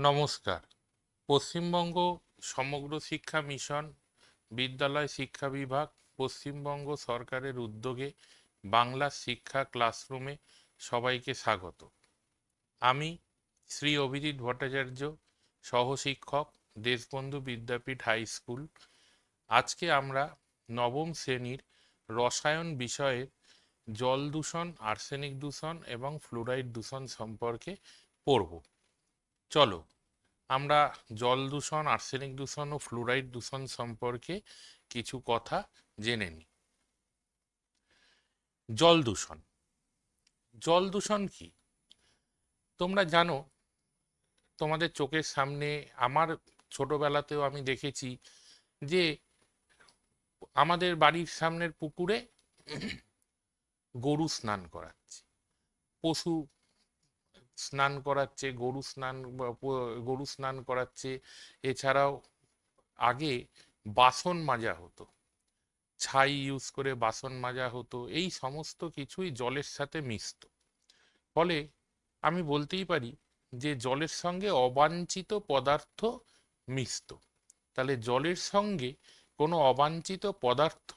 নমস্কার। পশ্চিমবঙ্গ সমগ্র শিক্ষা মিশন, বিদ্যালয় শিক্ষা বিভাগ, পশ্চিমবঙ্গ সরকারের উদ্যোগে বাংলা শিক্ষা ক্লাসরুমে সবাইকে স্বাগত। আমি শ্রী অভিজিৎ ভট্টাচার্য, সহশিক্ষক, দেশবন্ধু বিদ্যাপীঠ হাই স্কুল। আজকে আমরা নবম শ্রেণীর রসায়ন বিষয়ের জল দূষণ, আর্সেনিক দূষণ এবং ফ্লুরাইড দূষণ সম্পর্কে পড়ব। চলো আমরা জল দূষণ, আর্সেনিক দূষণ ও ফ্লুরাইড দূষণ সম্পর্কে কিছু কথা জেনে নিই। জল দূষণ। জল দূষণ কি? তোমরা জানো, তোমাদের চোখের সামনে, আমার ছোটবেলাতেও আমি দেখেছি যে আমাদের বাড়ির সামনের পুকুরে গরু স্নান করাচ্ছে, পশু স্নান করাচ্ছে, গরু স্নান করাচ্ছে। এছাড়াও আগে বাসন মাজা হতো, ছাই ইউজ করে বাসন মাজা হতো। এই সমস্ত কিছুই জলের সাথে মিশত। ফলে আমি বলতেই পারি যে জলের সঙ্গে অবাঞ্ছিত পদার্থ মিশত। তাহলে জলের সঙ্গে কোনো অবাঞ্ছিত পদার্থ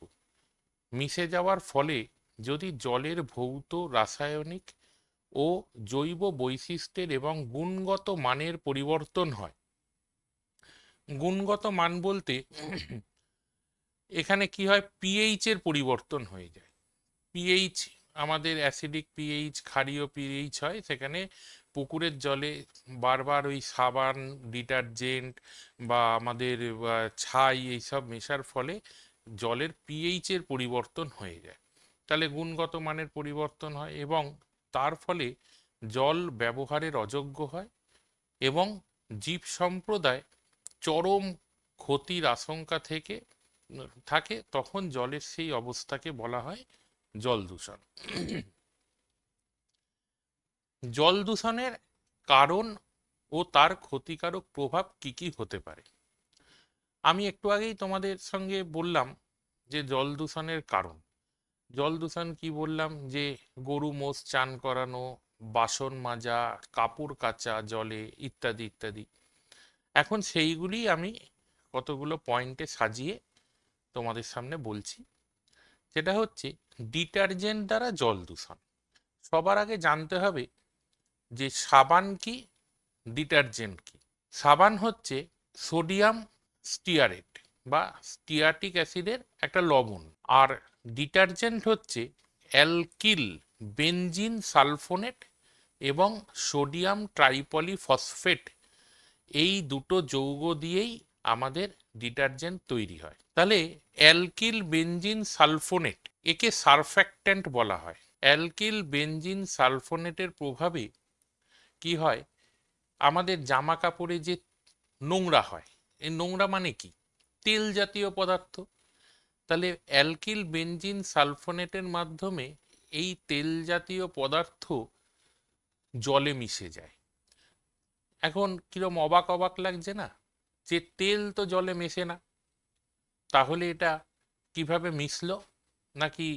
মিশে যাওয়ার ফলে যদি জলের ভৌত, রাসায়নিক ও জৈব বৈশিষ্ট্যের এবং গুণগত মানের পরিবর্তন হয়। গুণগত মান বলতে এখানে কি হয়, পিএইচ এর পরিবর্তন হয়ে যায়। পিএইচ, আমাদের অ্যাসিডিক পিএইচ, ক্ষারীয় পিএইচ হয়, সেখানে পুকুরের জলে বারবার ওই সাবান, ডিটারজেন্ট বা আমাদের ছাই এইসব মেশার ফলে জলের পিএইচ এর পরিবর্তন হয়ে যায়। তাহলে গুণগত মানের পরিবর্তন হয় এবং তার ফলে জল ব্যবহারের অযোগ্য হয় এবং জীব সম্প্রদায় চরম ক্ষতির আশঙ্কা থেকে থাকে। তখন জলের সেই অবস্থাকে বলা হয় জল দূষণ। জল দূষণের কারণ ও তার ক্ষতিকারক প্রভাব কি কি হতে পারে। আমি একটু আগেই তোমাদের সঙ্গে বললাম যে জল দূষণের কারণ। জল দূষণ কি বললাম, যে গরু মোষ চান করানো, বাসন মাজা, কাপড় কাচা জলে, ইত্যাদি ইত্যাদি। এখন সেইগুলি আমি কতগুলো পয়েন্টে সাজিয়ে তোমাদের সামনে বলছি। যেটা হচ্ছে ডিটারজেন্ট দ্বারা জল দূষণ। সবার আগে জানতে হবে যে সাবান কি, ডিটারজেন্ট কি। সাবান হচ্ছে সোডিয়াম স্টিয়ারেট বা স্টিয়ার্টিক অ্যাসিডের একটা লবণ। আর ডিটারজেন্ট হচ্ছে অ্যালকিল বেনজিন সালফোনেট এবং সোডিয়াম ট্রাইপলিফসফেট, এই দুটো যৌগ দিয়েই আমাদের ডিটারজেন্ট তৈরি হয়। তাহলে অ্যালকিল বেনজিন সালফোনেট, একে সারফ্যাক্ট্যান্ট বলা হয়। অ্যালকিল বেনজিন সালফোনেটের প্রভাবে কি হয়, আমাদের জামা কাপড়ে যে নোংরা হয়, এই নোংরা মানে কি, তেল জাতীয় পদার্থ। তাহলে অ্যালকিল বেনজিন সালফোনেটের মাধ্যমে এই তেল জাতীয় পদার্থ জলে মিশে যায়। এখন কিরম অবাক অবাক লাগছে না, যে তেল তো জলে মেশে না, তাহলে এটা কিভাবে মিশলো, নাকি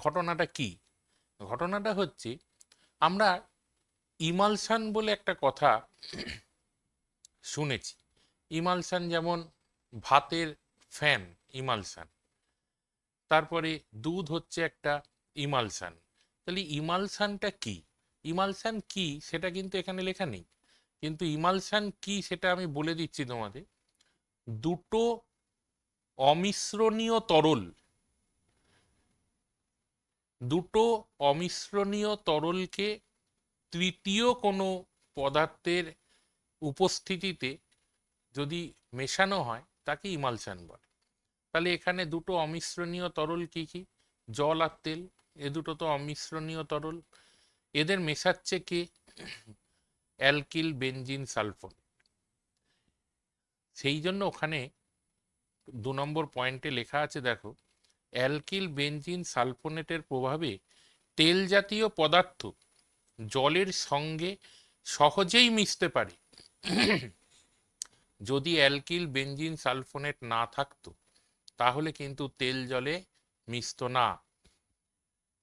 ঘটনাটা কি? ঘটনাটা হচ্ছে, আমরা ইমালশন বলে একটা কথা শুনেছি। ইমালশন যেমন ভাতের ফ্যান, ইমালশন। তারপরে দুধ হচ্ছে একটা ইমালশন। তাহলে ইমালশনটা কি? ইমালশন কি সেটা কিন্তু এখানে লেখা নেই, কিন্তু ইমালশন কি সেটা আমি বলে দিচ্ছি তোমাদের। দুটো অমিশ্রণীয় তরল, দুটো অমিশ্রণীয় তরলকে তৃতীয় কোনো পদার্থের উপস্থিতিতে যদি মেশানো হয় তাকে ইমালশন বলে। তাহলে এখানে দুটো অমিশ্রণীয় তরল কি কি? জল আর তেল, এ দুটো তো অমিশ্রণীয় তরল। এদের মেশাচ্ছে কে? Alkyl benzene sulphone. সেই জন্য ওখানে 2 নম্বর পয়েন্টে লেখা আছে, দেখো, অ্যালকিল বেনজিন সালফোনেটের প্রভাবে তেল জাতীয় পদার্থ জলের সঙ্গে সহজেই মিশতে পারে। যদি অ্যালকিল বেনজিন সালফোনেট না থাকতো তাহলে কিন্তু তেল জলে মিশতো না।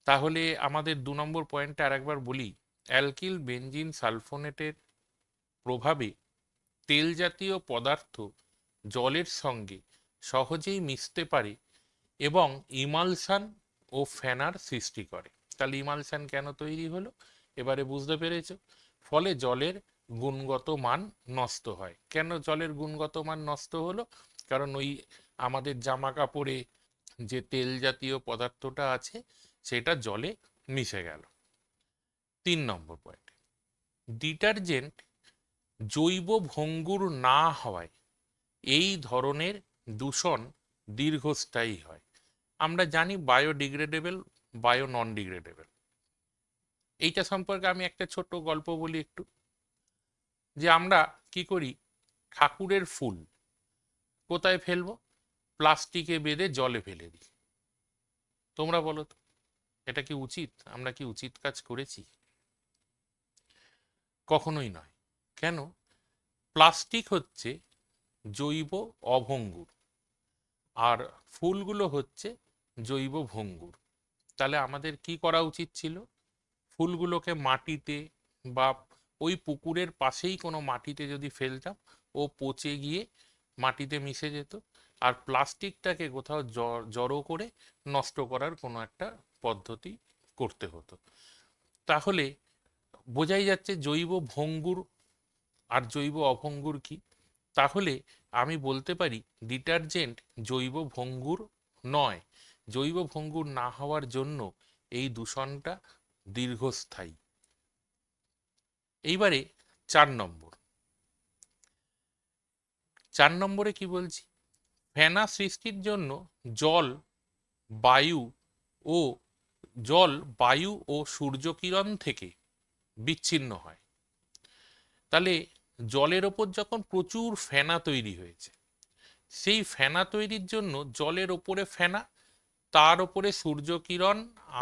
তাহলে আমাদের 2 নম্বর পয়েন্টটা আরেকবার বলি। অ্যালকিল বেনজিন সালফোনেটের প্রভাবে তেল জাতীয় পদার্থ জলের সঙ্গে সহজেই মিশতে পারে এবং ইমালশন ও ফেনার সৃষ্টি করে। তাহলে ইমালশন কেন তৈরি হলো এবারে বুঝতে পেরেছো। ফলে জলের গুণগত মান নষ্ট হয়। কেন জলের গুণগত মান নষ্ট হলো? কারণ ওই আমাদের জামা কাপড়ে যে তেল জাতীয় পদার্থটা আছে সেটা জলে মিশে গেল। 3 নম্বর পয়েন্ট, ডিটারজেন্ট জৈব ভঙ্গুর না হওয়ায় এই ধরনের দূষণ দীর্ঘস্থায়ী হয়। আমরা জানি বায়োডিগ্রেডেবল, বায়ো নন ডিগ্রেডেবল। এইটা সম্পর্কে আমি একটা ছোট্ট গল্প বলি একটু। যে আমরা কি করি, ঠাকুরের ফুল কোথায় ফেলবো? প্লাস্টিকে বেঁধে জলে ফেলে দিই। তোমরা বলো তো, এটা কি উচিত? আমরা কি উচিত কাজ করেছি? কখনোই নয়। কেন? প্লাস্টিক হচ্ছে জৈব অভঙ্গুর আর ফুলগুলো হচ্ছে জৈব ভঙ্গুর। তাহলে আমাদের কি করা উচিত ছিল? ফুলগুলোকে মাটিতে বা ওই পুকুরের পাশেই কোনো মাটিতে যদি ফেলতাম, ও পচে গিয়ে মাটিতে মিশে যেত। আর প্লাস্টিকটাকে কোথাও জড়ো করে নষ্ট করার কোনো একটা পদ্ধতি করতে হতো। তাহলে বোঝাই যাচ্ছে জৈব ভঙ্গুর আর জৈব অভঙ্গুর কি। তাহলে আমি বলতে পারি ডিটারজেন্ট জৈব ভঙ্গুর নয়। জৈব ভঙ্গুর না হওয়ার জন্য এই দূষণটা দীর্ঘস্থায়ী। এইবারে 4 নম্বর। 4 নম্বরে কি বলছি? ফেনা সৃষ্টির জন্য জল বায়ু ও সূর্যকিরণ থেকে বিচ্ছিন্ন হয়। তাহলে জলের ওপর যখন প্রচুর ফেনা তৈরি হয়েছে, সেই ফেনা তৈরির জন্য জলের ওপরে ফেনা, তার ওপরে সূর্যকিরণ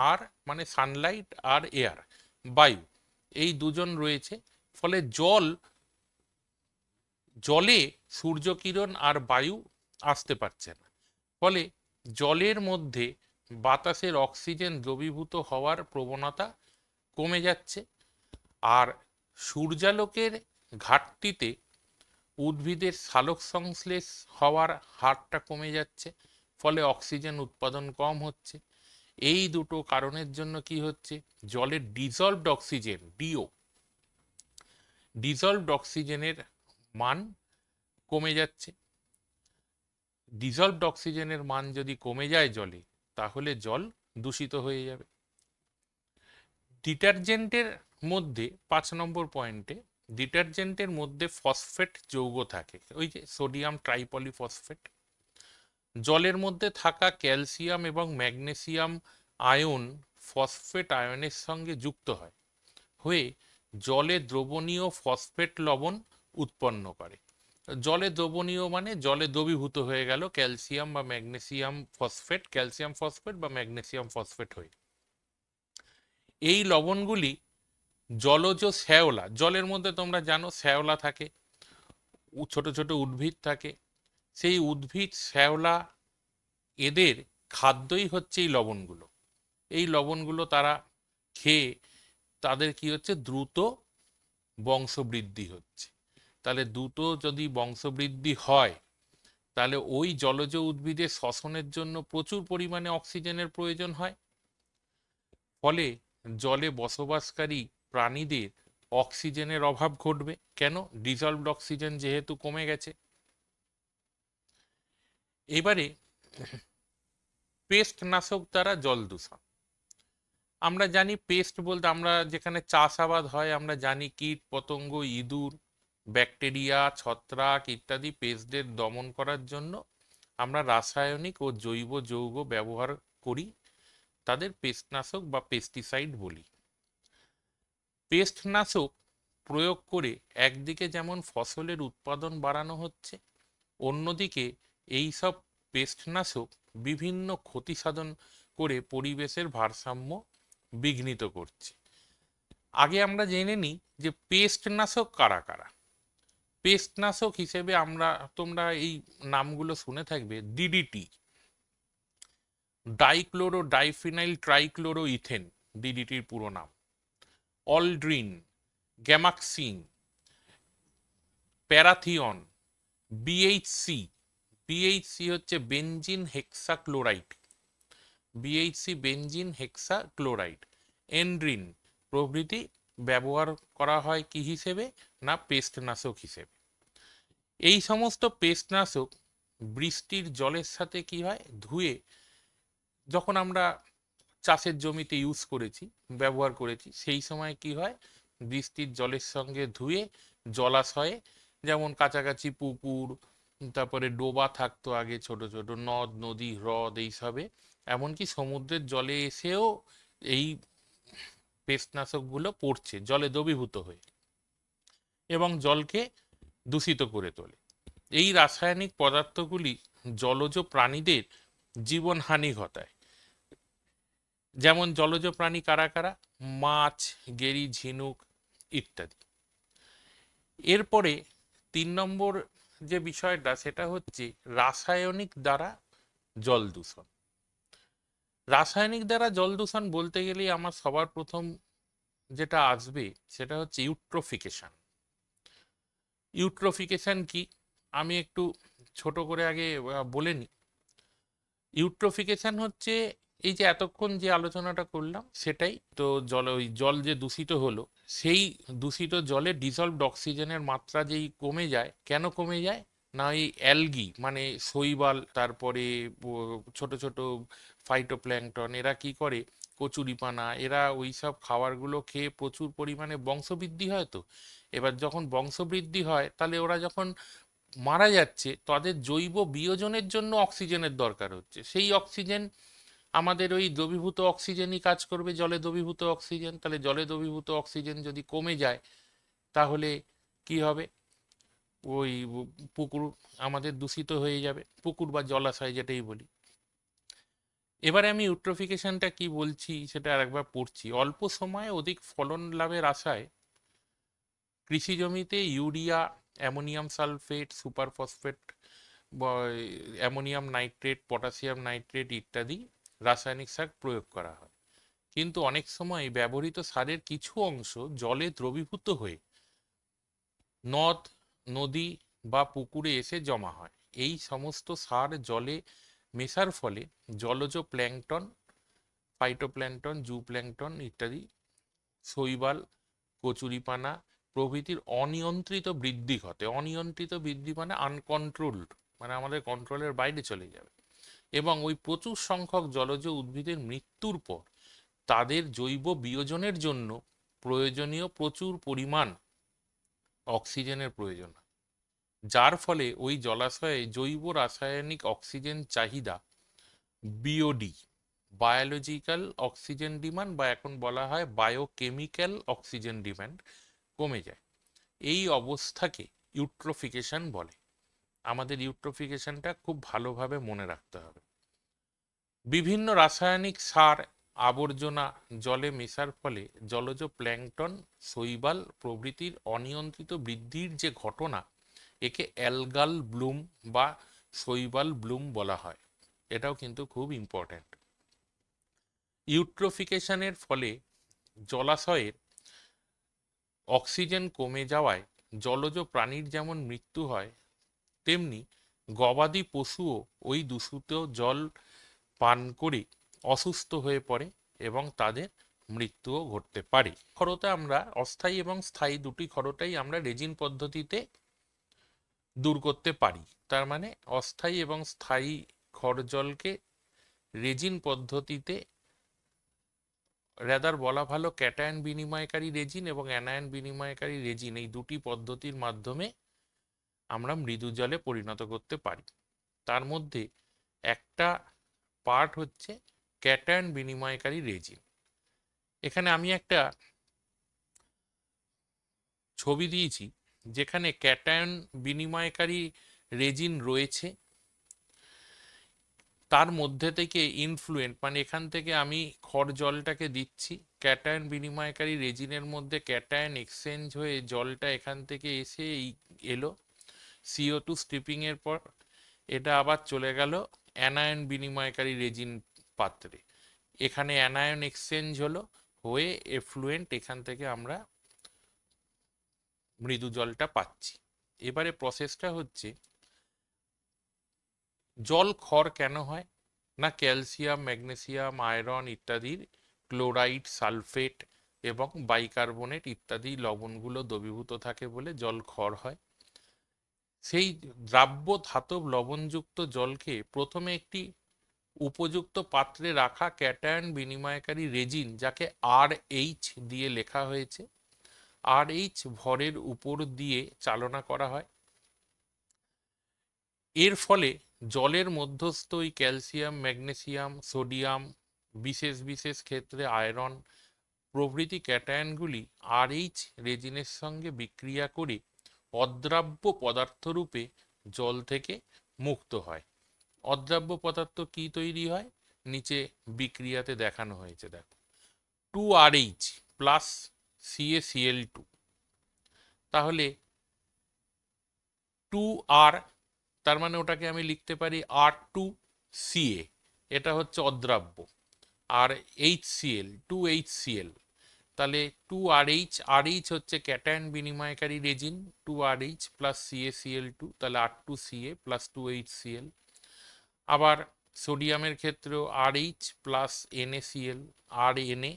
আর মানে সানলাইট আর এয়ার বায়ু, এই দুজন রয়েছে। ফলে জলে সূর্যকিরণ আর বায়ু আসতে পারছে না। ফলে জলের মধ্যে বাতাসের অক্সিজেন দ্রবীভূত হওয়ার প্রবণতা কমে যাচ্ছে। আর সূর্যালোকের ঘাটতিতে উদ্ভিদের সালোক সংশ্লেষ হওয়ার হারটা কমে যাচ্ছে। ফলে অক্সিজেন উৎপাদন কম হচ্ছে। এই দুটো কারণের জন্য কি হচ্ছে? জলের ডিজলভড অক্সিজেন ডিজলভড অক্সিজেনের মান কমে যাচ্ছে। ডিজলভড অক্সিজেনের মান যদি কমে যায় জলে, তাহলে জল দূষিত হয়ে যাবে। ডিটারজেন্টের মধ্যে 5 নম্বর পয়েন্টে, ডিটারজেন্টের মধ্যে ফসফেট যৌগ থাকে, ওই যে সোডিয়াম ট্রাইপলিফসফেট। জলের মধ্যে থাকা ক্যালসিয়াম এবং ম্যাগনেসিয়াম আয়ন ফসফেট আয়নের সঙ্গে যুক্ত হয়ে জলে দ্রবণীয় ফসফেট লবণ উৎপন্ন করে। জলে দ্রবণীয় মানে জলে দ্রবীভূত হয়ে গেল ক্যালসিয়াম বা ম্যাগনেসিয়াম ফসফেট, ক্যালসিয়াম ফসফেট বা ম্যাগনেসিয়াম ফসফেট হয়ে। এই লবণগুলি জলজ শ্যাওলা, জলের মধ্যে তোমরা জানো শ্যাওলা থাকে, ছোট ছোট উদ্ভিদ থাকে, সেই উদ্ভিদ শ্যাওলা এদের খাদ্যই হচ্ছে এই লবণগুলো। এই লবণগুলো তারা খেয়ে তাদের কি হচ্ছে? দ্রুত বংশবৃদ্ধি হচ্ছে। তাহলে দ্রুত যদি বংশবৃদ্ধি হয়, তাহলে ওই জলজ উদ্ভিদের শ্বসনের জন্য প্রচুর পরিমাণে অক্সিজেনের প্রয়োজন হয়। ফলে জলে বসবাসকারী প্রাণীদের অক্সিজেনের অভাব ঘটবে। কেন? ডিজলভড অক্সিজেন যেহেতু কমে গেছে। এবারে পেস্ট নাশক দ্বারা জল দূষণ। আমরা জানি পেস্ট বলতে আমরা যেখানে চাষাবাদ হয়, আমরা জানি কীট পতঙ্গ, ইঁদুর, ব্যাকটেরিয়া, ছত্রাক ইত্যাদি পেস্টদের দমন করার জন্য আমরা রাসায়নিক ও জৈব যৌগ ব্যবহার করি, তাদের পেস্টনাশক বা পেস্টিসাইড বলি। পেস্টনাশক প্রয়োগ করে একদিকে যেমন ফসলের উৎপাদন বাড়ানো হচ্ছে, অন্যদিকে এই সব পেস্টনাশক বিভিন্ন ক্ষতি সাধন করে পরিবেশের ভারসাম্য বিঘ্নিত করছে। আগে আমরা জেনে নিই যে পেস্টনাশক কারা কারা। পেস্টনাশক হিসেবে তোমরা এই নামগুলো শুনে থাকবে: DDT, dichloro diphenyl trichloro ethane, ডিডিটির পুরো নাম; aldrin, gammaxene, parathion, BHC, BHC হচ্ছে benzene hexachloride, BHC benzene hexachloride, endrin প্রভৃতি ব্যবহার করা হয় কি হিসেবে? না পেস্টনাশক হিসেবে। এই সমস্ত পেস্টনাশক বৃষ্টির জলের সাথে কি হয়, ধুয়ে যখন আমরা চাষের জমিতে ইউজ করেছি, ব্যবহার করেছি, সেই সময় কি হয়, বৃষ্টির জলের সঙ্গে ধুয়ে জলাশয়ে, যেমন কাছাকাছি পুকুর, তারপরে ডোবা থাকতো আগে, ছোট ছোট নদ নদী হ্রদ এইসবে, এমনকি সমুদ্রের জলে এসেও এই পেস্টনাশকগুলো পড়ছে জলে দ্রবীভূত হয়ে এবং জলকে দূষিত করে তোলে। এই রাসায়নিক পদার্থগুলি জলজ প্রাণীদের জীবনহানি ঘটায়। যেমন জলজ প্রাণী কারা কারা? মাছ, গেরি, ঝিনুক ইত্যাদি। এরপরে 3 নম্বর যে বিষয়টা, সেটা হচ্ছে রাসায়নিক দ্বারা জল দূষণ। রাসায়নিক দ্বারা জল দূষণ বলতে গেলেই আমার সবার প্রথম যেটা আসবে সেটা হচ্ছে ইউট্রোফিকেশন। ইউট্রোফিকেশন কি, আমি একটু ছোট করে আগে বলে নিই। ইউট্রোফিকেশন হচ্ছে এই যে এতক্ষণ যে আলোচনাটা করলাম সেটাই তো, ওই জল যে দূষিত হলো, সেই দূষিত জলে ডিজলভড অক্সিজেনের মাত্রা যেই কমে যায়, কেন কমে যায়? না এই অ্যালগি মানে শৈবাল, তারপরে ছোট ছোট ফাইটোপ্ল্যাঙ্কটন, এরা কি করে, কচুরিপানা, এরা ওই সব খাবারগুলো খেয়ে প্রচুর পরিমাণে বংশবৃদ্ধি হয়। তো এবার যখন বংশবৃদ্ধি হয়, তাহলে ওরা যখন মারা যাচ্ছে, তাদের জৈব বিয়োজনের জন্য অক্সিজেনের দরকার হচ্ছে। সেই অক্সিজেন আমাদের ওই দ্রবীভূত অক্সিজেনই কাজ করবে, জলে দ্রবীভূত অক্সিজেন। তাহলে জলে দ্রবীভূত অক্সিজেন যদি কমে যায়, তাহলে কি হবে? ওই পুকুর আমাদের দূষিত হয়ে যাবে, পুকুর বা জলাশয় যেটাই বলি। এবারে আমি ইউট্রোফিকেশনটা কি বলছি সেটা আরেকবার পড়ছি। অল্প সময়ে অধিক ফলন লাভের আশায় কৃষি জমিতে urea, ammonium sulphate, super phosphate, ammonium nitrate, potassium nitrate ইত্যাদি রাসায়নিক সার প্রয়োগ করা হয়। কিন্তু অনেক সময় ব্যবহৃত সারের কিছু অংশ জলে দ্রবীভূত হয়ে নদ, নদী বা পুকুরে এসে জমা হয়। এই সমস্ত সার জলে মেশার ফলে জলজ প্ল্যাঙ্কটন, ফাইটোপ্ল্যাঙ্কটন, জুপ্ল্যাঙ্কটন ইত্যাদি, শৈবাল, কচুরিপানা প্রভৃতির অনিয়ন্ত্রিত বৃদ্ধি ঘটে। অনিয়ন্ত্রিত বৃদ্ধি মানে আনকন্ট্রোলড, মানে আমাদের কন্ট্রোলের বাইরে চলে যাবে। এবং ওই প্রচুর সংখ্যক জলজ উদ্ভিদের মৃত্যুর পর তাদের জৈব বিয়োজনের জন্য প্রয়োজনীয় প্রচুর পরিমাণ অক্সিজেনের প্রয়োজন হয়, যার ফলে ওই জলাশয়ে জৈব রাসায়নিক অক্সিজেন চাহিদা, বিওডি, বায়োলজিক্যাল অক্সিজেন ডিমান্ড, বা এখন বলা হয় বায়োকেমিক্যাল অক্সিজেন ডিমান্ড, কমে যায়। এই অবস্থাকে ইউট্রোফিকেশন বলে। আমাদের ইউট্রোফিকেশনটা খুব ভালোভাবে মনে রাখতে হবে। বিভিন্ন রাসায়নিক সার আবর্জনা জলে মেশার ফলে জলজ প্ল্যাঙ্কটন, শৈবাল প্রভৃতির অনিয়ন্ত্রিত বৃদ্ধির যে ঘটনা, একে অ্যালগাল ব্লুম বা শৈবাল ব্লুম বলা হয়। এটাও কিন্তু খুব ইম্পর্ট্যান্ট। ইউট্রোফিকেশনের ফলে জলাশয়ের অক্সিজেন কমে যাওয়ায় জলজ প্রাণীর যেমন মৃত্যু হয়, তেমনি গবাদি পশুও ওই দূষিত জল পান করে অসুস্থ হয়ে পড়ে এবং তাদের মৃত্যুও ঘটতে পারে। খরতা আমরা অস্থায়ী এবং স্থায়ী দুটি খরতাই আমরা রেজিন পদ্ধতিতে দূর করতে পারি। তার মানে অস্থায়ী এবং স্থায়ী খরজলকে রেজিন পদ্ধতিতে, রেদার বলা ভালো ক্যাটায়ন বিনিময়কারী রেজিন এবং অ্যানায়ন বিনিময়কারী রেজিন, এই দুটি পদ্ধতির মাধ্যমে আমরা মৃদু জলে পরিণত করতে পারি। তার মধ্যে একটা পার্ট হচ্ছে ক্যাটায়ন বিনিময়কারী রেজিন। এখানে আমি একটা ছবি দিয়েছি যেখানে ক্যাটায়ন বিনিময়কারী রেজিন রয়েছে, তার মধ্যে থেকে ইনফ্লুয়েন্ট মানে এখান থেকে আমি খড় জলটাকে দিচ্ছি, ক্যাটায়ন বিনিময়কারী রেজিনের মধ্যে ক্যাটায়ন এক্সচেঞ্জ হয়ে জলটা এখান থেকে এসে এলো CO2 স্ট্রিপিং এর পর, এটা আবার চলে গেল অ্যানায়ন বিনিময়কারী রেজিন পাত্রে। এখানে অ্যানায়ন এক্সচেঞ্জ হলো হয়ে এফ্লুয়েন্ট, এখান থেকে আমরা মৃদু জলটা পাচ্ছি। এবারে প্রসেসটা হচ্ছে, জল ক্ষয় কেন হয় না? ক্যালসিয়াম, ম্যাগনেসিয়াম, আয়রন ইত্যাদির ক্লোরাইড, সালফেট এবং বাইকার্বনেট ইত্যাদি লবণগুলো দ্রবীভূত থাকে বলে জল ক্ষয় হয়। সেই দ্রাব্য ধাতব লবণযুক্ত জলকে প্রথমে একটি উপযুক্ত পাত্রে রাখা ক্যাটায়ন বিনিময়কারী রেজিন, যাকে RH দিয়ে লেখা হয়েছে, RH ভরের উপর দিয়ে চালনা করা হয়। এর ফলে জলের মধ্যস্থ ওই ক্যালসিয়াম, ম্যাগনেসিয়াম, সোডিয়াম, বিশেষ বিশেষ ক্ষেত্রে আয়রন প্রভৃতি ক্যাটায়নগুলি RH রেজিনের সঙ্গে বিক্রিয়া করে অদ্রাব্য পদার্থরূপে জল থেকে মুক্ত হয়। অদ্রাব্য পদার্থ কি তৈরি হয়? নিচে বিক্রিয়াতে দেখানো হয়েছে, দেখো, 2RH প্লাস CaCl2, তাহলে 2R, তার মানে ওটাকে আমি লিখতে পারি R2Ca, এটা হচ্ছে অদ্রাব্য, আর HCl 2HCl, তাহলে 2RH, RH হচ্ছে cation বিনিময়কারী raisin, 2RH plus CaCl2, তাহলে R2Ca প্লাস 2HCl। আবার সোডিয়ামের ক্ষেত্রেও RH plus NaCl, RNa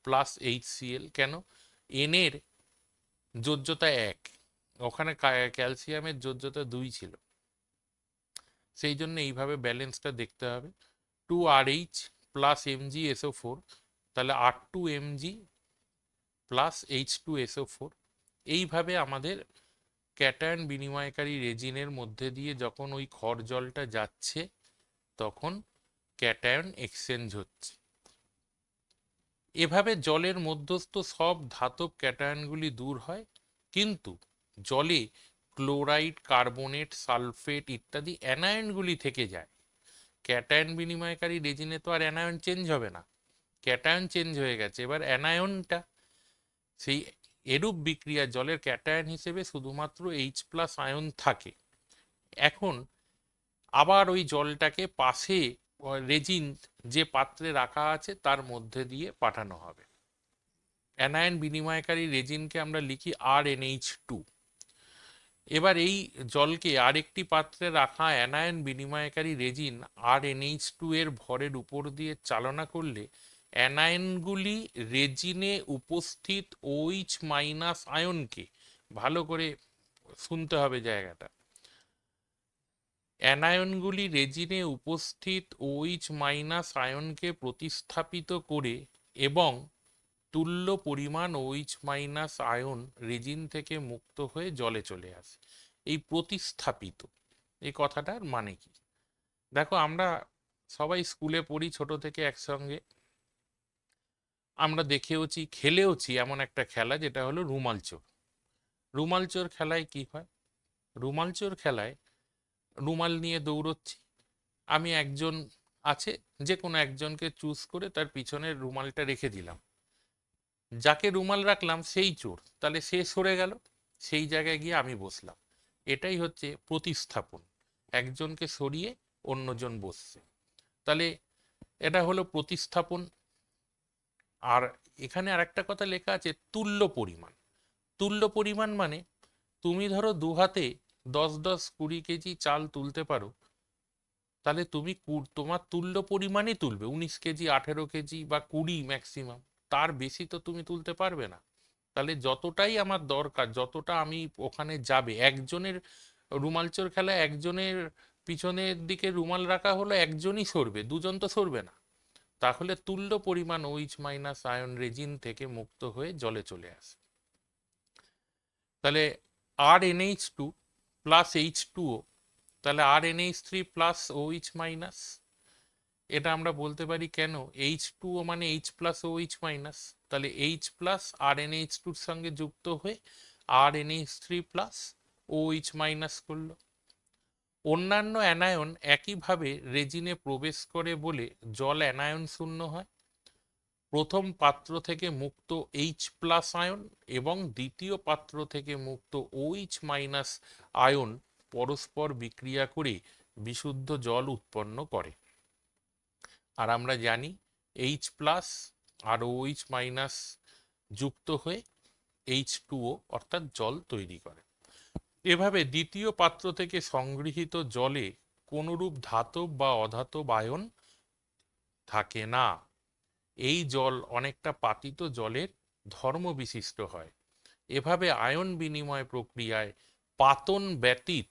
plus HCl। কেন? N এর যোজ্যতা 1, ওখানে ক্যালসিয়ামের যোজ্যতা 2 ছিল, সেই জন্য এইভাবে ব্যালেন্সটা দেখতে হবে। 2RH প্লাস MgSO4, তাহলে R2Mg প্লাস H2SO4। এইভাবে আমাদের ক্যাটায়ন বিনিময়কারী রেজিনের মধ্যে দিয়ে যখন ওই ক্ষার জলটা যাচ্ছে, তখন ক্যাটায়ন এক্সচেঞ্জ হচ্ছে। এভাবে জলের মধ্যস্থ সব ধাতব ক্যাটায়নগুলি দূর হয়, কিন্তু জলে ক্লোরাইড, কার্বনেট, সালফেট ইত্যাদি অ্যানায়নগুলি থেকে যায়। ক্যাটায়ন বিনিময়কারী রেজিনে তো আর অ্যানায়ন চেঞ্জ হবে না, ক্যাটায়ন চেঞ্জ হয়ে গেছে, এবার অ্যানায়নটা সেই এরূপ বিক্রিয়া জলের ক্যাটায়ন হিসেবে শুধুমাত্র H+ আয়ন থাকে। এখন আবার ওই জলটাকে পাশে রেজিন যে পাত্রে রাখা আছে তার মধ্যে দিয়ে পাঠানো হবে। অ্যানায়ন বিনিময়কারী রেজিনকে আমরা লিখি RnH2। এবার এই জলকে আরেকটি পাত্রে রাখা অ্যানায়ন বিনিময়কারী রেজিন RnH2 এর ভরের উপর দিয়ে চালনা করলে অ্যানায়নগুলি রেজিনে উপস্থিত OH- আয়নকে, ভালো করে শুনতে হবে জায়গাটা, অ্যানায়নগুলি রেজিনে উপস্থিত OH- আয়নকে প্রতিস্থাপিত করে এবং তুল্য পরিমাণ OH- আয়ন রেজিন থেকে মুক্ত হয়ে জলে চলে আসে। এই প্রতিস্থাপিত, এই কথাটার মানে কি? দেখো, আমরা সবাই স্কুলে পড়ি ছোট থেকে একসঙ্গে, আমরা দেখেওছি, খেলেওছি এমন একটা খেলা যেটা হলো রুমাল চোর। রুমাল চোর খেলায় কি হয়? রুমাল চোর খেলায় রুমাল নিয়ে দৌড়চ্ছি, আমি একজন আছে, যে কোনো একজনকে চুজ করে তার পিছনের রুমালটা রেখে দিলাম, যাকে রুমাল রাখলাম সেই চোর, তাহলে সে সরে গেল, সেই জায়গায় গিয়ে আমি বসলাম। এটাই হচ্ছে প্রতিস্থাপন, একজনকে সরিয়ে অন্যজন বসছে, তাহলে এটা হলো প্রতিস্থাপন। আর এখানে আরেকটা কথা লেখা আছে তুল্য পরিমাণ। তুল্য পরিমাণ মানে, তুমি ধরো দু হাতে 10-10-20 কেজি চাল তুলতে পারো, তাহলে তুমি তোমার তুল্য পরিমাণই তুলবে, 19 কেজি, 18 কেজি বা 20 ম্যাক্সিমাম, তার বেশি তো তুমি তুলতে পারবে না। তাহলে যতটাই আমার দরকার, যতটা আমি ওখানে যাবে, একজনের রুমাল চোর খেলায় একজনের পিছনের দিকে রুমাল রাখা হলো, একজনই সরবে, দুজন তো সরবে না। তাহলে তুল্য পরিমাণ OH- আয়ন রেজিন থেকে মুক্ত হয়ে জলে চলে আসে। তাহলে RnH2 প্লাস H2O, তাহলে RnH3 প্লাস OH-, এটা আমরা বলতে পারি কেন H2O মানে H+OH-, তাহলে H+ RnH2 এর সঙ্গে যুক্ত হয়ে RnH3 প্লাস OH- করলো। অন্যান্য অ্যানায়ন একইভাবে রেজিনে প্রবেশ করে বলে জল অ্যানায়ন শূন্য হয়। প্রথম পাত্র থেকে মুক্ত H+ আয়ন এবং দ্বিতীয় পাত্র থেকে মুক্ত OH- আয়ন পরস্পর বিক্রিয়া করে বিশুদ্ধ জল উৎপন্ন করে। আর আমরা জানি H+ আর OH- যুক্ত হয়ে H2O অর্থাৎ জল তৈরি করে। এভাবে দ্বিতীয় পাত্র থেকে সংগৃহীত জলে কোনরূপ ধাতব বা অধাতব আয়ন থাকে না। এই জল অনেকটা পাতিত জলের ধর্ম বিশিষ্ট হয়। এভাবে আয়ন বিনিময় প্রক্রিয়ায় পাতন ব্যতীত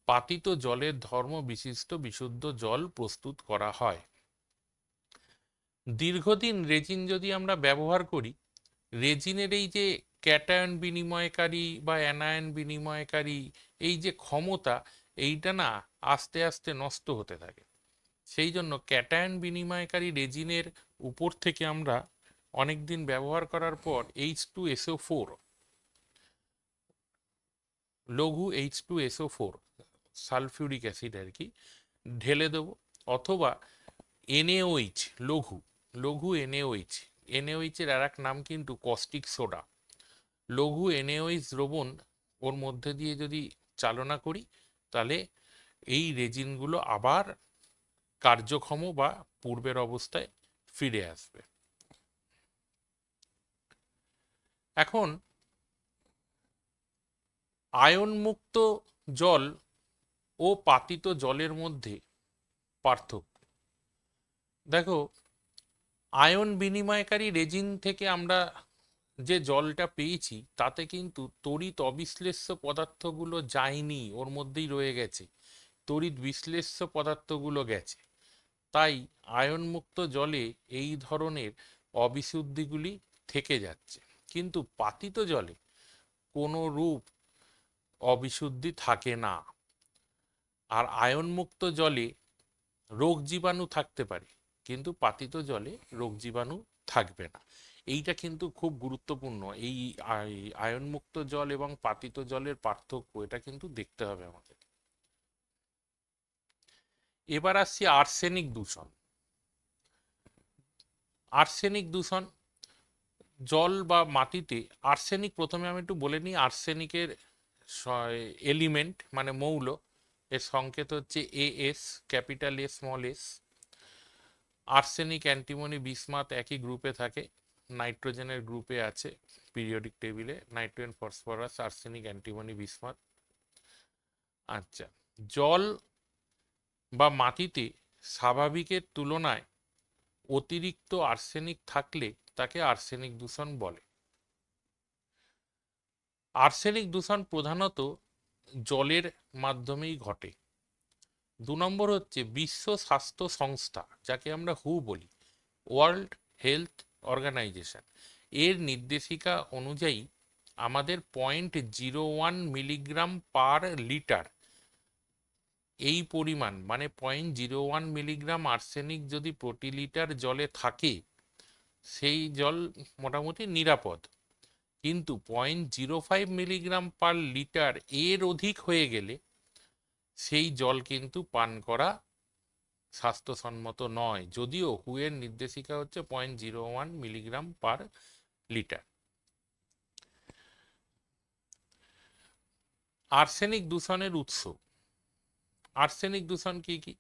পাতিত জলের ধর্ম বিশিষ্ট বিশুদ্ধ জল প্রস্তুত করা হয়। দীর্ঘদিন রেজিন যদি আমরা ব্যবহার করি, রেজিনের এই যে ক্যাটায়ন বিনিময়কারী বা অ্যানায়ন বিনিময়কারী এই যে ক্ষমতা, এইটা না আস্তে আস্তে নষ্ট হতে থাকে। সেই জন্য ক্যাটায়ন বিনিময়কারী রেজিনের উপর থেকে আমরা অনেক দিন ব্যবহার করার পর H2SO4 লঘু H2SO4 সালফিউরিক অ্যাসিড আর কি ঢেলে দেবো, অথবা NaOH লঘু লঘু NaOH, NaOH এর আর এক নাম কিন্তু কস্টিক সোডা। লঘু NaOH দ্রবণ ওর মধ্যে দিয়ে যদি চালনা করি, তাহলে এই রেজিনগুলো আবার কার্যক্ষম বা পূর্বের অবস্থায় ফিরে আসবে। এখন আয়নমুক্ত জল ও পাতিত জলের মধ্যে পার্থক্য দেখো। আয়ন বিনিময়কারী রেজিন থেকে আমরা যে জলটা পেয়েছি তাতে কিন্তু তড়িৎ অবিশ্লেষ্য পদার্থগুলো যায়নি, ওর মধ্যেই রয়ে গেছে, তড়িৎ বিশ্লেষ্য পদার্থগুলো গেছে। তাই আয়নমুক্ত জলে এই ধরনের অবিশুদ্ধিগুলি থেকে যাচ্ছে, কিন্তু পাতিত জলে কোনো রূপ অবিশুদ্ধি থাকে না। আর আয়নমুক্ত জলে রোগ জীবাণু থাকতে পারে, কিন্তু পাতিত জলে রোগ জীবাণু থাকবে না। এইটা কিন্তু খুব গুরুত্বপূর্ণ, এই আয়নমুক্ত জল এবং পাতিত জলের পার্থক্য, এটা কিন্তু দেখতে হবে আমাদের। এবার আসছি আর্সেনিক দূষণ। আর্সেনিক দূষণ জল বা মাটিতে আর্সেনিক, প্রথমে আমি একটু বলে নিই আর্সেনিকের এলিমেন্ট মানে মৌল, এর সংকেত হচ্ছে AS, capital a small S. Arsenic, antimony, bismuth একই গ্রুপে থাকে, নাইট্রোজেনের গ্রুপে আছে পিরিয়ডিক টেবিলে, nitrogen, phosphorus, arsenic, antimony, bismuth. আচ্ছা, জল বা মাটিতে স্বাভাবিকের তুলনায় অতিরিক্ত আর্সেনিক থাকলে তাকে আর্সেনিক দূষণ বলে। আর্সেনিক দূষণ প্রধানত জলের মাধ্যমেই ঘটে। 2 নম্বর হচ্ছে বিশ্ব স্বাস্থ্য সংস্থা, যাকে আমরা হু বলি, ওয়ার্ল্ড হেলথ অর্গানাইজেশন, এর নির্দেশিকা অনুযায়ী আমাদের 0.01 মিলিগ্রাম পার লিটার, এই পরিমাণ মানে 0.01 মিলিগ্রাম আর্সেনিক যদি প্রতি লিটার জলে থাকে, সেই জল মোটামুটি নিরাপদ। কিন্তু 0.05 মিলিগ্রাম পার লিটার এর অধিক হয়ে গেলে সেই জল কিন্তু পান করা স্বাস্থ্যসম্মত নয়, যদিও হুয়ের নির্দেশিকা হচ্ছে 0.01 মিলিগ্রাম পার লিটার। আর্সেনিক দূষণের উৎস। আর্সেনিক দূষণ কি কি?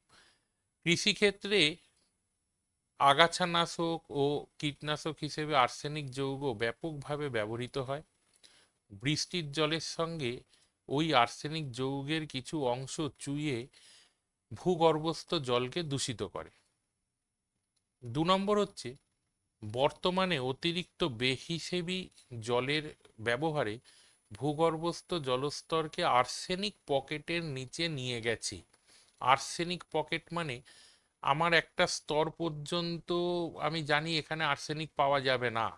কৃষিক্ষেত্রে আগাছানাশক ও কীটনাশক হিসেবে আর্সেনিক যৌগ ব্যাপকভাবে ব্যবহৃত হয়। বৃষ্টির জলের সঙ্গে ওই আর্সেনিক যৌগের কিছু অংশ চুইয়ে ভূগর্ভস্থ জলকে দূষিত করে। 2 নম্বর হচ্ছে বর্তমানে অতিরিক্ত বেহিসেবি জলের ব্যবহারে ভূগর্ভস্থ জলস্তরকে আর্সেনিক পকেটের নিচে নিয়ে গেছে। আর্সেনিক পকেট মানে আমার একটা স্তর পর্যন্ত আমি জানি এখানে আর্সেনিক পাওয়া যাবে না,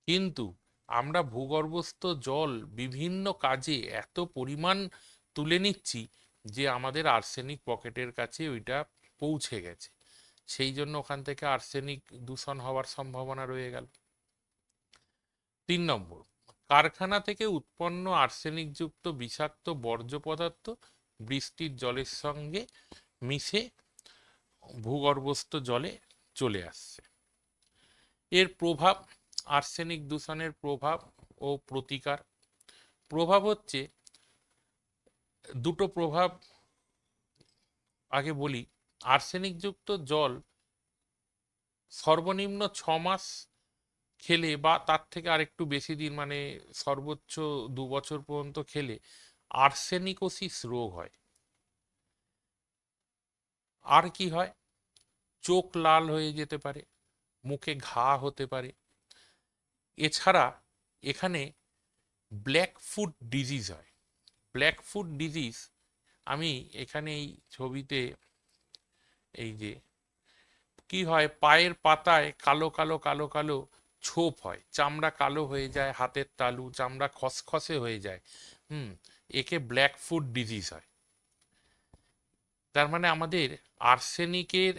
কিন্তু আমরা ভূগর্ভস্থ জল বিভিন্ন কাজে এত পরিমাণ তুলে নিচ্ছি যে আমাদের আর্সেনিক পকেটের কাছে ওইটা পৌঁছে গেছে, সেই জন্য ওখান থেকে আর্সেনিক দূষণ হওয়ার সম্ভাবনা রয়ে গেল। 3 নম্বর, কারখানা থেকে উৎপন্ন আর্সেনিকযুক্ত বিষাক্ত বর্জ্য পদার্থ বৃষ্টির জলের সঙ্গে মিশে ভূগর্ভস্থ জলে চলে আসছে। এর প্রভাব, আর্সেনিক দূষণের প্রভাব ও প্রতিকার। প্রভাব হচ্ছে দুটো প্রভাব আগে বলি। আর্সেনিকযুক্ত জল সর্বনিম্ন 6 মাস খেলে বা তার থেকে আরেকটু বেশি দিন, মানে সর্বোচ্চ 2 বছর পর্যন্ত খেলে আর্সেনিকোসিস রোগ হয়। আর কি হয়? চোখ লাল হয়ে যেতে পারে, মুখে ঘা হতে পারে। এছাড়া এখানে ব্ল্যাক ফুট ডিজিজ হয়। ব্ল্যাক ফুট ডিজিজ, আমি এখানে এই ছবিতে এই যে কি হয়, পায়ের পাতায় কালো কালো কালো কালো ছোপ হয়, চামড়া কালো হয়ে যায়, হাতের তালু চামড়া খসখসে হয়ে যায়। হুম, একে ব্ল্যাক ফুট ডিজিজ হয়। তার মানে আমাদের আর্সেনিকের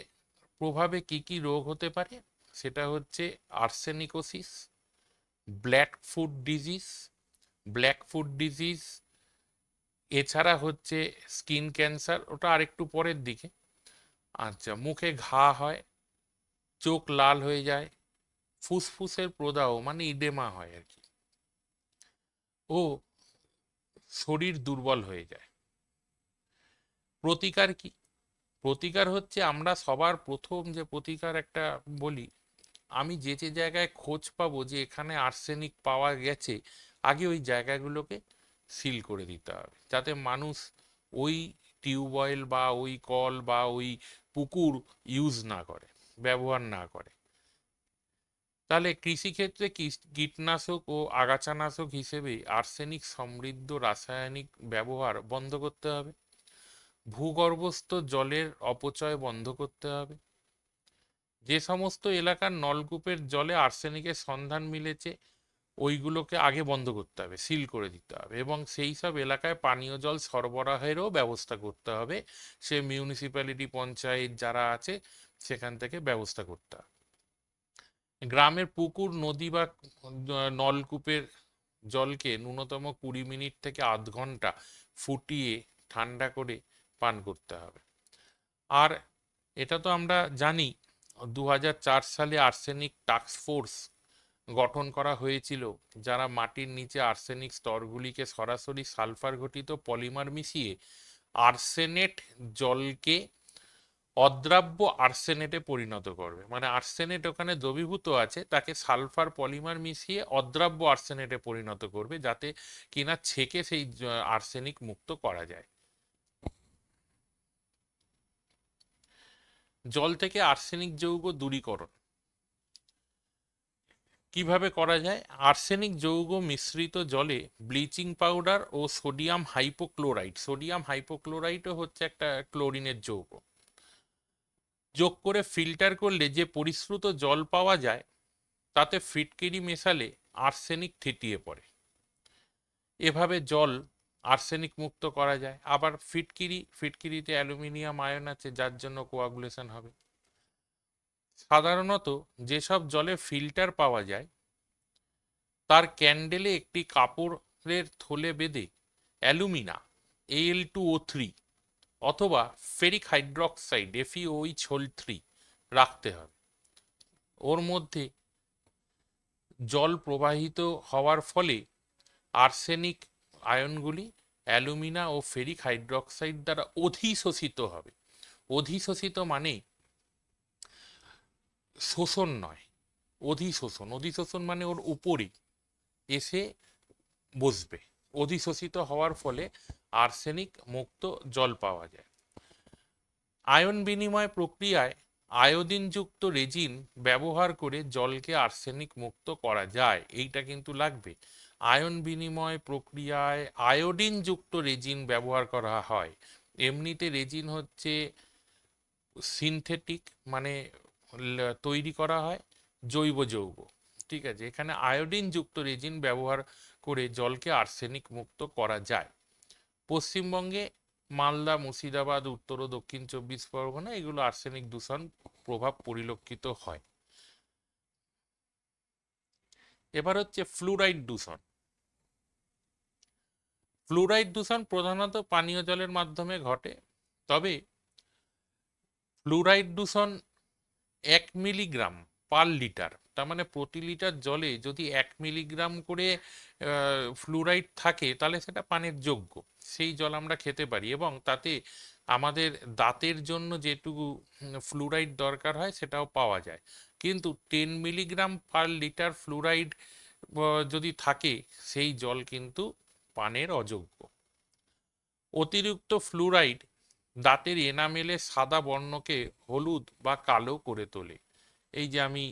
প্রভাবে কি কি রোগ হতে পারে, সেটা হচ্ছে আর্সেনিকোসিস, ব্ল্যাক ফুট ডিজিজ, এছাড়া হচ্ছে স্কিন ক্যান্সার, ওটা আরেকটু পরের দিকে। আচ্ছা, মুখে ঘা হয়, চোখ লাল হয়ে যায়, ফুসফুসের প্রদাহ মানে ইডেমা হয় আর কি, ও শরীর দুর্বল হয়ে যায়। প্রতিকার কি? প্রতিকার হচ্ছে, আমরা সবার প্রথম যে প্রতিকার একটা বলি, আমি যে যে জায়গায় খোঁজ পাবো যে এখানে আর্সেনিক পাওয়া গেছে, আগে ওই জায়গাগুলোকে সিল করে দিতে হবে, যাতে মানুষ ওই টিউবওয়েল বা ওই কল বা ওই পুকুর ইউজ না করে, ব্যবহার না করে। তাহলে কৃষিক্ষেত্রে কীটনাশক ও আগাছানাশক হিসেবে আর্সেনিক সমৃদ্ধ রাসায়নিক ব্যবহার বন্ধ করতে হবে। ভূগর্ভস্থ জলের অপচয় বন্ধ করতে হবে। যে সমস্ত এলাকার নলকূপের জলে আর্সেনিকের সন্ধান মিলেছে, ওইগুলোকে আগে বন্ধ করতে হবে, সিল করে দিতে হবে, এবং সেই সব এলাকায় পানীয় জল সরবরাহেরও ব্যবস্থা করতে হবে। সে মিউনিসিপ্যালিটি, পঞ্চায়েত যারা আছে সেখান থেকে ব্যবস্থা করতে হবে। গ্রামের পুকুর, নদী বা নলকূপের জলকে ন্যূনতম 20 মিনিট থেকে আধ ঘন্টা ফুটিয়ে ঠান্ডা করে পান করতে হবে। আর এটা তো আমরা জানি, 2004 সালে আর্সেনিক টাস্ক ফোর্স গঠন করা হয়েছিল, যারা মাটির নিচে আর্সেনিক স্তরগুলিকে সরাসরি সালফার ঘটিত পলিমার মিশিয়ে আর্সেনেট জলকে অদ্রাব্য আর্সেনেটে পরিণত করবে। মানে আর্সেনেট ওখানে দ্রবীভূত আছে, তাকে সালফার পলিমার মিশিয়ে অদ্রাব্য আর্সেনেটে পরিণত করবে, যাতে কিনা ছেঁকে সেই আর্সেনিক মুক্ত করা যায়। জল থেকে আর্সেনিক যৌগ দূরীকরণ কিভাবে করা যায়? আর্সেনিক যৌগ মিশ্রিত জলে ব্লিচিং পাউডার ও সোডিয়াম হাইপোক্লোরাইটও হচ্ছে একটা ক্লোরিনের যৌগ, যোগ করে ফিল্টার করলে যে পরিশ্রুত জল পাওয়া যায়, তাতে ফিটকিরি মেশালে আর্সেনিক থিতিয়ে পড়ে। এভাবে জল আর্সেনিক মুক্ত করা যায়। আবার ফিটকিরিতে অ্যালুমিনিয়াম আয়ন আছে, যার জন্য কোয়াগুলেশন হবে। সাধারণত যেসব জলে ফিল্টার পাওয়া যায়, তার ক্যান্ডেলে একটি কাপড়ের থলে বেঁধে অ্যালুমিনা Al2O3 অথবা ফেরিক হাইড্রক্সাইড FeOH3 রাখতে হবে। ওর মধ্যে জল প্রবাহিত হওয়ার ফলে আর্সেনিক আয়নগুলি অ্যালুমিনা ও ফেরিক হাইড্রক্সাইড দ্বারা অধিশোষিত হবে। অধিশোষিত মানে শোষণ নয়, অধিশোষণ মানে ওর উপরে এসে বসবে। অধিশোষিত হওয়ার ফলে আর্সেনিক মুক্ত জল পাওয়া যায়। আয়ন বিনিময় প্রক্রিয়ায় আয়োডিনযুক্ত রেজিন ব্যবহার করে জলকে আর্সেনিক মুক্ত করা যায়। এইটা কিন্তু লাগবে। আয়ন বিনিময় প্রক্রিয়ায় আয়োডিনযুক্ত রেজিন ব্যবহার করা হয়। এমনিতে রেজিন হচ্ছে সিনথেটিক, মানে তৈরি করা হয় জৈব যৌগ, ঠিক আছে। এখানে আয়োডিনযুক্ত রেজিন ব্যবহার করে জলকে আর্সেনিক মুক্ত করা যায়। পশ্চিমবঙ্গে মালদা, মুর্শিদাবাদ, উত্তর ও দক্ষিণ 24 পরগনা, এগুলো আর্সেনিক দূষণ প্রভাব পরিলক্ষিত হয়। এবার হচ্ছে ফ্লুরাইড দূষণ। ফ্লুরাইড দূষণ প্রধানত পানীয় জলের মাধ্যমে ঘটে। তবে ফ্লুরাইড দূষণ 1 মিলিগ্রাম পার লিটার, তার মানে প্রতি লিটার জলে যদি 1 মিলিগ্রাম করে ফ্লুরাইড থাকে, তাহলে সেটা পানের যোগ্য, সেই জল আমরা খেতে পারি, এবং তাতে আমাদের দাঁতের জন্য যেটুকু ফ্লুরাইড দরকার হয় সেটাও পাওয়া যায়। কিন্তু 10 মিলিগ্রাম পার লিটার ফ্লুরাইড যদি থাকে, সেই জল কিন্তু পানের অযোগ্য। অতিরিক্ত ফ্লুরাইড দাঁতের এনামেলে সাদা বর্ণকে হলুদ বা কালো করে তোলে। এই যে আমি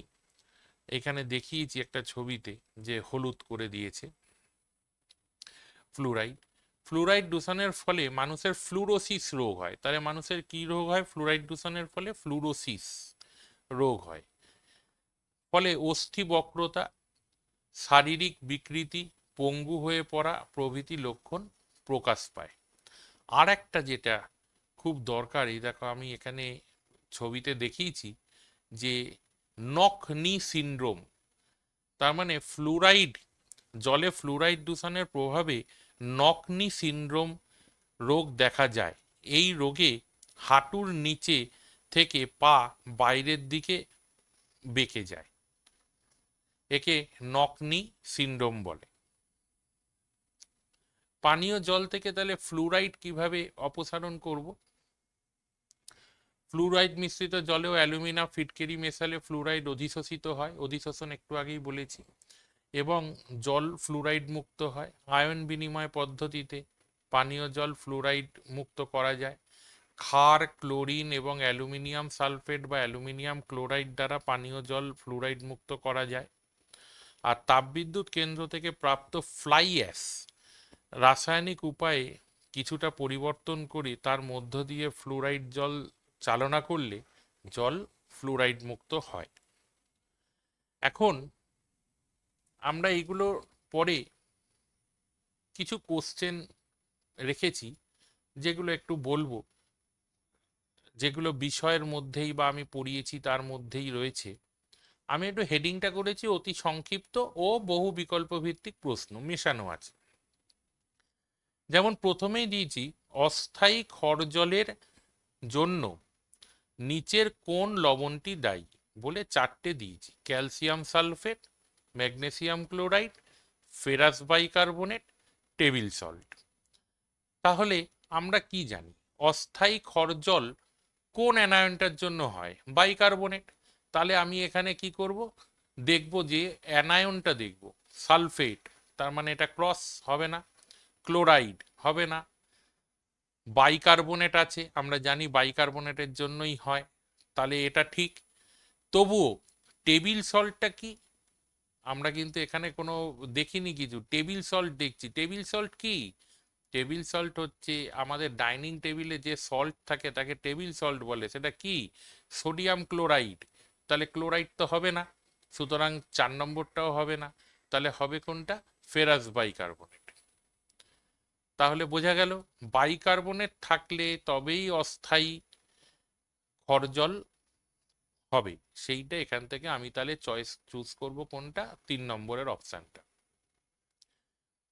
এখানে দেখিয়েছি একটা ছবিতে যে হলুদ করে দিয়েছে ফ্লুরাইড। ফ্লুরাইড দূষণের ফলে মানুষের ফ্লুরোসিস রোগ হয়। তাহলে মানুষের কি রোগ হয় ফ্লুরাইড দূষণের ফলে? ফ্লুরোসিস রোগ হয়। ফলে অস্থি বক্রতা, শারীরিক বিকৃতি, পঙ্গু হয়ে পড়া প্রভৃতি লক্ষণ প্রকাশ পায়। আর একটা যেটা খুব দরকারি, দেখো আমি এখানে ছবিতে দেখিয়েছি যে নক নি সিনড্রোম। তার মানে ফ্লুরাইড, জলে ফ্লুরাইড দূষণের প্রভাবে নক নি সিনড্রোম রোগ দেখা যায়। এই রোগে হাঁটুর নিচে থেকে পা বাইরের দিকে বেঁকে যায়। একে নক নি সিনড্রোম বলে। পানীয় জল থেকে তাহলে ফ্লুরাইড কিভাবে অপসারণ করব? ফ্লুরাইড মিশ্রিত জলেও অ্যালুমিনা ফিটকিরি মেশালে ফ্লুরাইড অধিশোষিত হয়, অধিশোষণ একটু আগেই বলেছি, এবং জল ফ্লুরাইড মুক্ত হয়। আয়ন বিনিময় পদ্ধতিতে পানীয় জল ফ্লুরাইড মুক্ত করা যায়। ক্ষার, ক্লোরিন এবং অ্যালুমিনিয়াম সালফেট বা অ্যালুমিনিয়াম ক্লোরাইড দ্বারা পানীয় জল ফ্লুরাইড মুক্ত করা যায়। আর তাপবিদ্যুৎ কেন্দ্র থেকে প্রাপ্ত ফ্লাই অ্যাশ রাসায়নিক উপায়ে কিছুটা পরিবর্তন করে তার মধ্য দিয়ে ফ্লুরাইড জল চালনা করলে জল ফ্লুরাইড মুক্ত হয়। এখন আমরা এইগুলো পরে কিছু কোশ্চেন রেখেছি যেগুলো একটু বলবো, যেগুলো বিষয়ের মধ্যেই বা আমি পড়িয়েছি তার মধ্যেই রয়েছে। আমি একটু হেডিংটা করেছি অতি সংক্ষিপ্ত ও বহু বিকল্প ভিত্তিক প্রশ্ন মেশানো আছে। যেমন প্রথমেই দিয়েছি অস্থায়ী ক্ষরজলের জন্য নিচের কোন লবণটি দায়ী বলে চারটে দিয়েছি। Calcium sulphate, magnesium chloride, ferrous bicarbonate, table salt. তাহলে আমরা কি জানি অস্থায়ী ক্ষরজল কোন অ্যানায়নটার জন্য হয়? বাইকার্বনেট। তাহলে আমি এখানে কি করব, দেখব যে অ্যানায়নটা দেখব সালফেট, তার মানে এটা ক্রস হবে না। ক্লোরাইড হবে না। বাইকার্বনেট আছে, আমরা জানি বাইকার্বনেটের জন্যই হয়, তাহলে এটা ঠিক। তবুও টেবিল সল্টটা কি? আমরা কিন্তু এখানে কোনো দেখিনি কিছু, টেবিল সল্ট দেখছি। টেবিল সল্ট কি? টেবিল সল্ট হচ্ছে আমাদের ডাইনিং টেবিলে যে সল্ট থাকে তাকে টেবিল সল্ট বলে। সেটা কি? Sodium chloride. তাহলে ক্লোরাইড তো হবে না, সুতরাং 4 নম্বরটাও হবে না। তাহলে হবে কোনটা? Ferrous bicarbonate. তাহলে বোঝা গেল বাইকার্বনেট থাকলে তবেই অস্থায়ী ক্ষরজল হবে। সেইটা এখান থেকে আমি তাহলে চুজ করব কোনটা? 3 নম্বরের অপশানটা।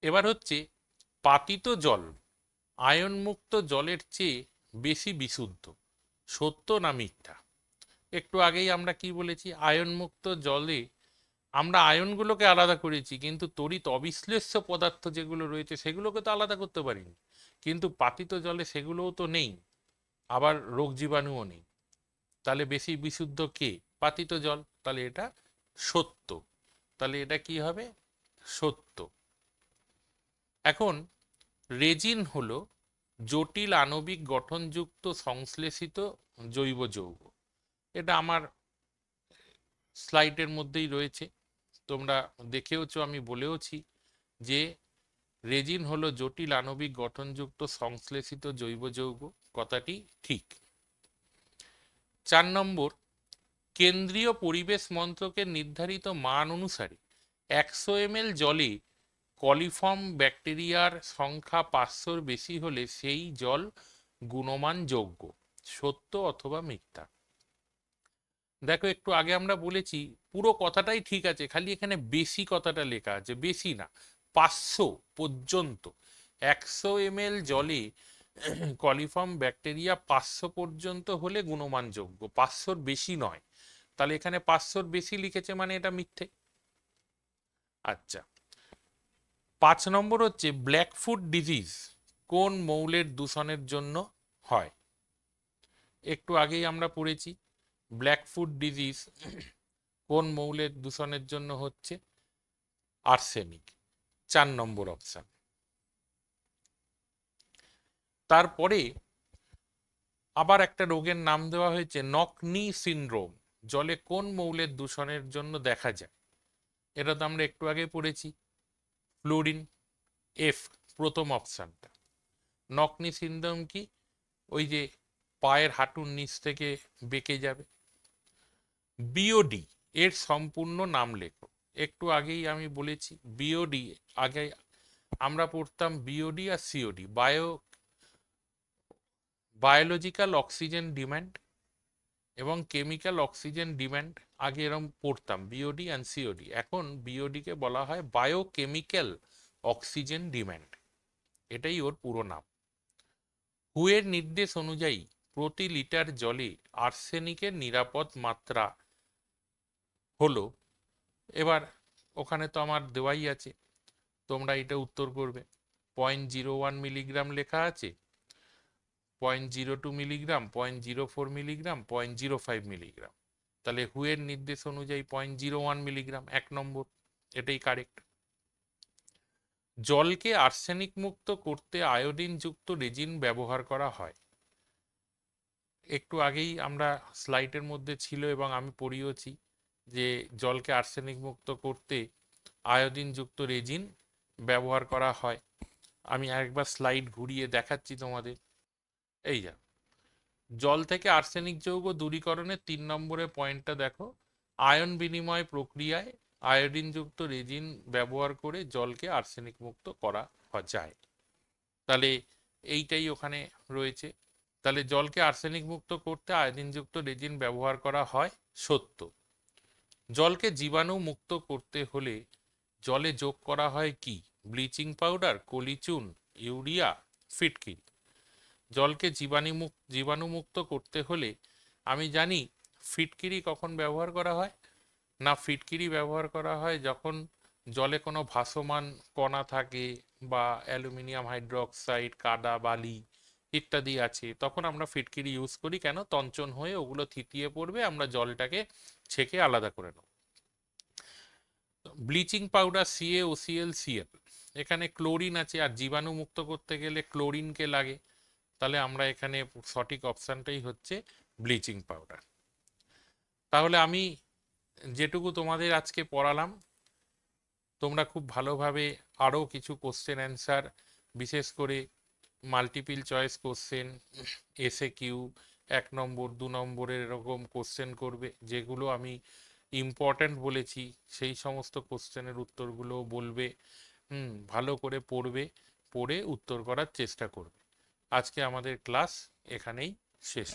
এবার হচ্ছে পাতিত জল আয়নমুক্ত জলের চেয়ে বেশি বিশুদ্ধ, সত্য না মিথ্যা? একটু আগেই আমরা কি বলেছি, আয়নমুক্ত জলে আমরা আয়নগুলোকে আলাদা করেছি, কিন্তু তড়িৎ অবিশ্লেষ্য পদার্থ যেগুলো রয়েছে সেগুলোকে তো আলাদা করতে পারিনি। কিন্তু পাতিত জলে সেগুলোও তো নেই, আবার রোগ জীবাণুও নেই। তাহলে বেশি বিশুদ্ধ কে? পাতিত জল। তাহলে এটা সত্য। তাহলে এটা কি হবে? সত্য। এখন রেজিন হলো জটিল আণবিক গঠনযুক্ত সংশ্লেষিত জৈব যৌগ। এটা আমার স্লাইডের মধ্যেই রয়েছে, তোমরা দেখেওছো, আমি বলেওছি যে রেজিন হলো জটিল আণবিক গঠনযুক্ত সংশ্লেষিত জৈব যৌগ। কথাটি ঠিক। 4 নম্বর, কেন্দ্রীয় পরিবেশ মন্ত্রকের নির্ধারিত মান অনুসারে 100 ml জলে কলিফর্ম ব্যাকটেরিয়ার সংখ্যা 500-র বেশি হলে সেই জল গুণমান যোগ্য, সত্য অথবা মিথ্যা? দেখো একটু আগে আমরা বলেছি পুরো কথাটাই ঠিক আছে, খালি এখানে বেশি কথাটা লেখা আছে, বেশি না, 500 পর্যন্ত। 100 ml জলে কলিফর্ম ব্যাকটেরিয়া 500 পর্যন্ত হলে গুণমানযোগ্য, 500-র বেশি নয়। তাহলে এখানে 500-র বেশি লিখেছে মানে এটা মিথ্যে। আচ্ছা, 5 নম্বর হচ্ছে ব্ল্যাকফুট ডিজিজ কোন মৌলের দূষণের জন্য হয়? একটু আগেই আমরা পড়েছি ব্ল্যাকফুট ডিজিজ কোন মৌলের দূষণের জন্য হচ্ছে? আর্সেনিক। 4 নম্বর অপশন। তারপরে আবার একটা রোগের নাম দেওয়া হয়েছে নক নি সিনড্রোম। জলে কোন মৌলের দূষণের জন্য দেখা যায়? এটা তো আমরা একটু আগে পড়েছি, ফ্লোরিন। এফ, প্রথম অপশানটা। নক নি সিনড্রোম কি? ওই যে পায়ের হাঁটুর নিচ থেকে বেঁকে যাবে। বিওডি এর সম্পূর্ণ নাম লেখো। একটু আগেই আমি বলেছি বিওডি, আগে আমরা পড়তাম বিওডি আর সিওডি, বায়োলজিক্যাল অক্সিজেন ডিম্যান্ড এবং কেমিক্যাল অক্সিজেন ডিম্যান্ড। আগে এরকম পড়তাম বিওডি অ্যান্ড সিওডি, এখন বিওডিকে বলা হয় বায়োকেমিক্যাল অক্সিজেন ডিম্যান্ড, এটাই ওর পুরো নাম। হুয়ের নির্দেশ অনুযায়ী প্রতি লিটার জলে আর্সেনিকের নিরাপদ মাত্রা হলো, এবার ওখানে তো আমার দেওয়াই আছে, তোমরা এটা উত্তর করবে। 0.01 মিলিগ্রাম লেখা আছে, 0.02 মিলিগ্রাম, 0.04 মিলিগ্রাম, 0.05 মিলিগ্রাম। তাহলে হুয়ের নির্দেশ অনুযায়ী 0.01 মিলিগ্রাম, 1 নম্বর, এটাই কারেক্ট। জলকে আর্সেনিক মুক্ত করতে আয়োডিন যুক্ত রেজিন ব্যবহার করা হয়। একটু আগেই আমরা স্লাইডের মধ্যে ছিল এবং আমি পড়িয়েছি যে জলকে আর্সেনিক মুক্ত করতে আয়োডিন যুক্ত রেজিন ব্যবহার করা হয়। আমি আরেকবার স্লাইড ঘুরিয়ে দেখাচ্ছি তোমাদের। এই যা, জল থেকে আর্সেনিক যৌগ দূরীকরণের 3 নম্বরের পয়েন্টটা দেখো, আয়ন বিনিময় প্রক্রিয়ায় আয়োডিনযুক্ত রেজিন ব্যবহার করে জলকে আর্সেনিক মুক্ত করা যায়। তাহলে এইটাই ওখানে রয়েছে। তাহলে জলকে আর্সেনিক মুক্ত করতে আয়োডিনযুক্ত রেজিন ব্যবহার করা হয়, সত্য। জলকে জীবাণু মুক্ত করতে হলে জলে যোগ করা হয় কি? ব্লিচিং পাউডার, কলিচুন, ইউরিয়া, ফিটকিরি। জলকে জীবাণুমুক্ত করতে হলে আমি জানি ফিটকিরি কখন ব্যবহার করা হয় না, ফিটকিরি ব্যবহার করা হয় যখন জলে কোনো ভাসমান কণা থাকে বা অ্যালুমিনিয়াম হাইড্রোক্সাইড, কাদা, বালি ইত্যাদি আছে, তখন আমরা ফিটকিরি ইউজ করি। কেন? তঞ্চন হয়ে ওগুলো থিতিয়ে পড়বে, আমরা জলটাকে ছেঁকে আলাদা করে নেব। ব্লিচিং পাউডার CaOCl Cl, এখানে ক্লোরিন আছে, আর জীবাণু মুক্ত করতে গেলে ক্লোরিনকে লাগে, তাহলে আমরা এখানে সঠিক অপশানটাই হচ্ছে ব্লিচিং পাউডার। তাহলে আমি যেটুকু তোমাদের আজকে পড়ালাম, তোমরা খুব ভালোভাবে আরও কিছু কোশ্চেন অ্যান্সার, বিশেষ করে মাল্টিপল চয়েস কোশ্চেন, SAQ 1 নম্বর 2 নম্বরের এরকম কোশ্চেন করবে, যেগুলো আমি ইম্পর্ট্যান্ট বলেছি সেই সমস্ত কোশ্চেনের উত্তরগুলো বলবে। ভালো করে পড়বে, পড়ে উত্তর করার চেষ্টা করবে। আজকে আমাদের ক্লাস এখানেই শেষ।